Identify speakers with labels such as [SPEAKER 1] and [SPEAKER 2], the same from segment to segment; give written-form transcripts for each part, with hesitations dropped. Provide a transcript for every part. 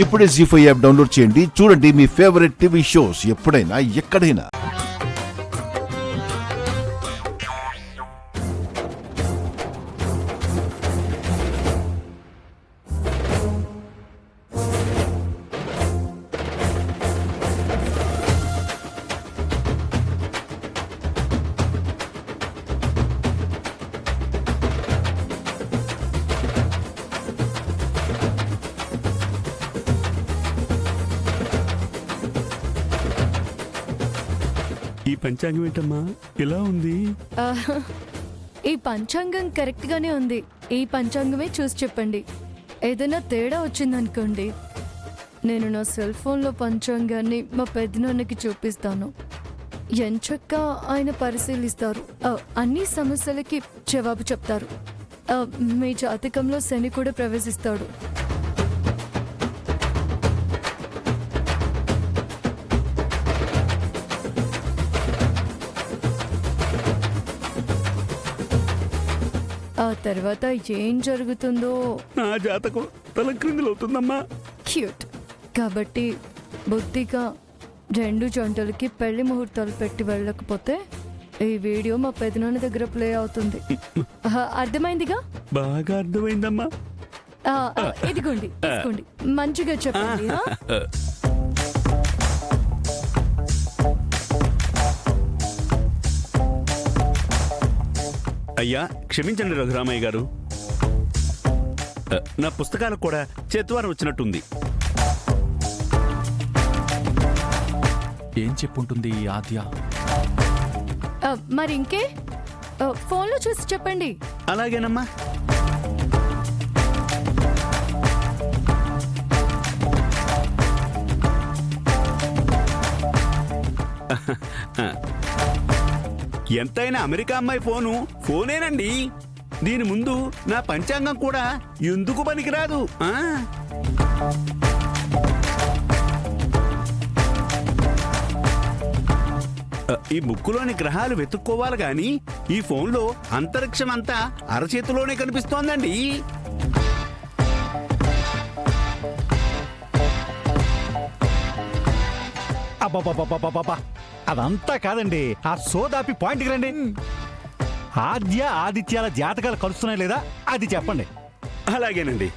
[SPEAKER 1] ఇప్పుడే జీ5 app download చేయండి. చూడండి మీ ఫేవరెట్ టీవీ షోస్ ఎప్పుడైనా ఎక్కడైనా.
[SPEAKER 2] ఈ పంచాంగం ఏంటమ్మా ఇలా ఉంది?
[SPEAKER 3] ఈ పంచాంగం కరెక్ట్ గానే ఉంది. ఈ పంచాంగమే చూసి చెప్పండి. ఏదైనా తేడా వచ్చిందనుకోండి, నేను నా సెల్ ఫోన్లో పంచాంగాన్ని మా పెద్దనాన్నకి చూపిస్తాను. ఎంచక్క ఆయన పరిశీలిస్తారు. అన్ని సమస్యలకి జవాబు చెప్తారు. మీ జాతకంలో శని కూడా ప్రవేశిస్తాడు. ఆ తర్వాత ఏం జరుగుతుందో
[SPEAKER 2] నా జాతకం తలక్రిందులవుతుందమ్మా.
[SPEAKER 3] క్యూట్. కాబట్టి బుద్ధిగా 2 జంటలకి పెళ్లి ముహూర్తాలు పెట్టి వెళ్ళకపోతే ఈ వీడియో మా పెదనాన్న దగ్గర ప్లే అవుతుంది. అర్థమైందిగా?
[SPEAKER 2] బాగా అర్థమైందమ్మా.
[SPEAKER 3] ఇదిగోండి, తీసుకోండి. మంచిగా చెప్పండి.
[SPEAKER 2] అయ్యా క్షమించండి రఘురామయ్య గారు, నా పుస్తకాలకు కూడా చేతువారం వచ్చినట్టుంది.
[SPEAKER 4] ఏం చెప్పుంటుంది ఆద్య?
[SPEAKER 3] మరి ఇంకే ఫోన్లో చూసి చెప్పండి.
[SPEAKER 2] అలాగేనమ్మా. ఎంతైనా అమెరికా అమ్మాయి ఫోనేనండి. దీని ముందు నా పంచాంగం కూడా ఎందుకు పనికిరాదు. ఈ ముక్కులోని గ్రహాలు వెతుక్కోవాలి గాని ఈ ఫోన్లో అంతరిక్షం అంతా అరచేతిలోనే కనిపిస్తోందండి.
[SPEAKER 5] అబ్బా, అదంతా కాదండి. ఆ సోదాపి పాయింట్కి రండి. ఆద్య ఆదిత్యాల జాతకాలు కలుస్తున్నాయి లేదా అది చెప్పండి.
[SPEAKER 2] అలాగేనండి.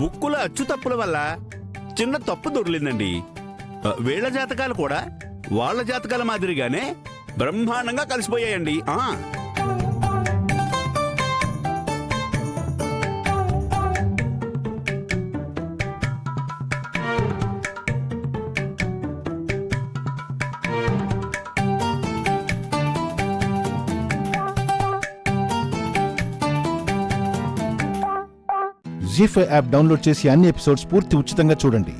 [SPEAKER 2] బుక్కుల అచ్చుతప్పుల వల్ల చిన్న తప్పు దొర్లిందండి. వీళ్ళ జాతకాలు కూడా వాళ్ళ జాతకాల మాదిరిగానే బ్రహ్మాండంగా కలిసిపోయాయండి.
[SPEAKER 1] జీ5 యాప్ డౌన్లోడ్ చేసి అన్ని ఎపిసోడ్స్ పూర్తి ఉచితంగా చూడండి.